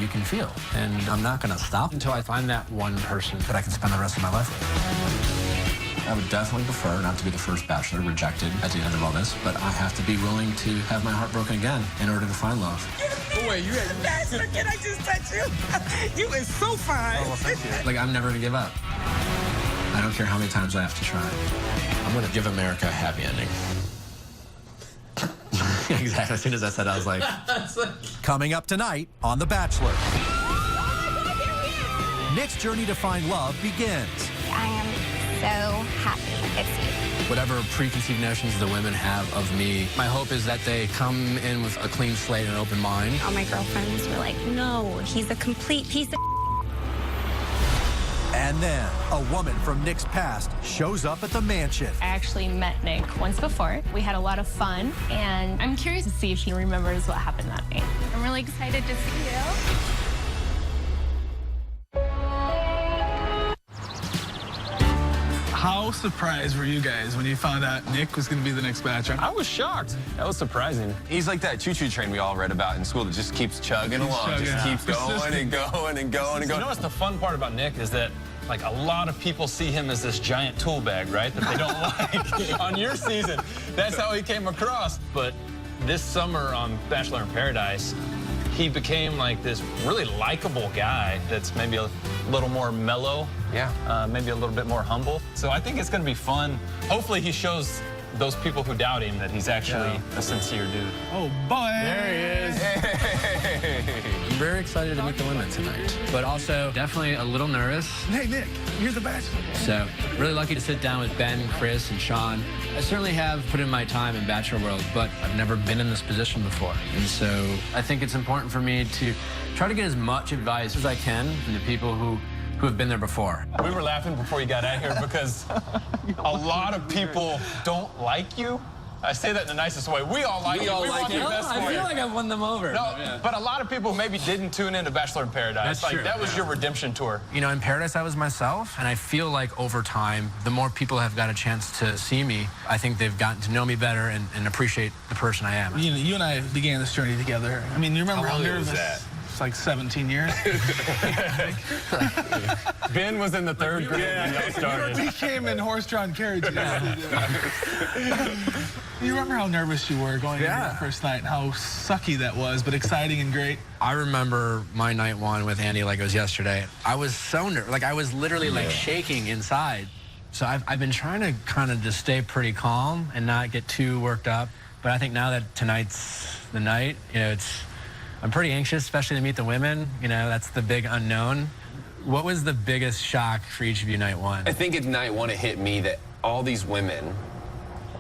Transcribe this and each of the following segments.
you can feel. And I'm not going to stop until I find that one person that I can spend the rest of my life with. I would definitely prefer not to be the first bachelor rejected at the end of all this, but I have to be willing to have my heart broken again in order to find love. Oh, wait, you had Bachelor, can I just touch you? You is so fine. Oh, well, thank you. Like, I'm never going to give up. I don't care how many times I have to try. I'm going to give America a happy ending. Exactly. As soon as I said, I was like... Coming up tonight on The Bachelor. Nick's journey to find love begins. I am so happy it's you. Whatever preconceived notions the women have of me, my hope is that they come in with a clean slate and an open mind. All my girlfriends were like, no, he's a complete piece of... And then a woman from Nick's past shows up at the mansion. I actually met Nick once before. We had a lot of fun, and I'm curious to see if he remembers what happened that night. I'm really excited to see you. How surprised were you guys when you found out Nick was going to be the next Bachelor? I was shocked. That was surprising. He's like that choo-choo train we all read about in school that just keeps chugging along, just keeps going and going and going and going. You know what's the fun part about Nick is that, like, a lot of people see him as this giant tool bag, right, that they don't like. On your season, that's how he came across. But this summer on Bachelor in Paradise, he became like this really likable guy that's maybe a little more mellow. Yeah. Maybe a little bit more humble. So I think it's going to be fun. Hopefully he shows those people who doubt him that he's actually a sincere dude. Oh, boy. There he is. I'm very excited to meet the women tonight, but also definitely a little nervous. Hey, Nick, you're the Bachelor. So really lucky to sit down with Ben, Chris, and Sean. I certainly have put in my time in Bachelor World, but I've never been in this position before. And so I think it's important for me to try to get as much advice as I can from the people who have been there before. We were laughing before you got out here because a lot of people don't like you. I say that in the nicest way. We all like you. We want the best for you. I feel like I've won them over. No, but a lot of people maybe didn't tune into Bachelor in Paradise. That's true. That was your redemption tour. You know, in Paradise, I was myself, and I feel like over time, the more people have got a chance to see me, I think they've gotten to know me better and appreciate the person I am. You and I began this journey together. I mean, you remember how nervous? It's like 17 years. Ben was in the third grade when y'all started. We came in horse-drawn carriages. You remember how nervous you were going into that first night, how sucky that was, but exciting and great? I remember my night one with Andy like it was yesterday. I was so nervous. Like, I was literally like shaking inside. So I've been trying to kind of just stay pretty calm and not get too worked up. But I think now that tonight's the night, you know, I'm pretty anxious, especially to meet the women. You know, that's the big unknown. What was the biggest shock for each of you night one? I think at night one it hit me that all these women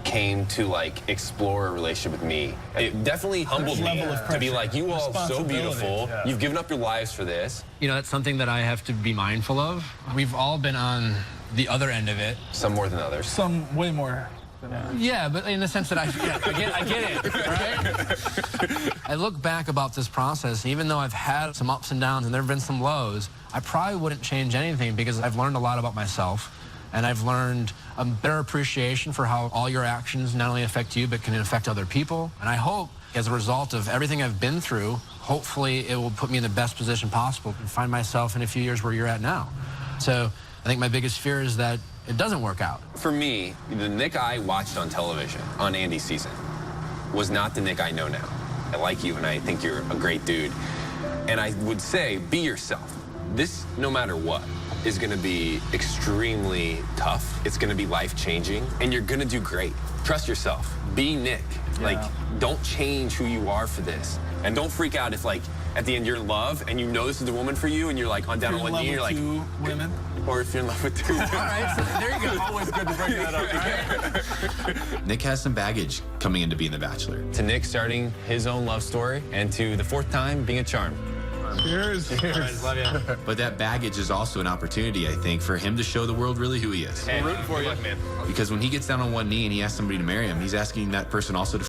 came to like explore a relationship with me. It definitely humbled me to be like, you all so beautiful. You've given up your lives for this. You know, that's something that I have to be mindful of. We've all been on the other end of it. Some more than others. Some way more. Yeah, but in the sense that I get it, right? I look back about this process, even though I've had some ups and downs and there have been some lows, I probably wouldn't change anything because I've learned a lot about myself, and I've learned a better appreciation for how all your actions not only affect you, but can affect other people. And I hope, as a result of everything I've been through, hopefully it will put me in the best position possible and find myself in a few years where you're at now. So I think my biggest fear is that it doesn't work out. For me, the Nick I watched on television on Andy's season was not the Nick I know now. I like you and I think you're a great dude. And I would say, be yourself. This, no matter what, is gonna be extremely tough. It's gonna be life-changing, and you're gonna do great. Trust yourself. Be Nick. Like, don't change who you are for this. And don't freak out if, like, at the end you're in love and you know this is the woman for you and you're like on down on one knee, you're like, two women? Or if you're in love with two. All right, so there you go. Always good to bring that up. Right? Nick has some baggage coming into being the Bachelor. To Nick starting his own love story, and to the fourth time being a charm. Cheers. Cheers. Love you. But that baggage is also an opportunity, I think, for him to show the world really who he is. Hey, rooting for you, man. Because when he gets down on one knee and he asks somebody to marry him, he's asking that person also to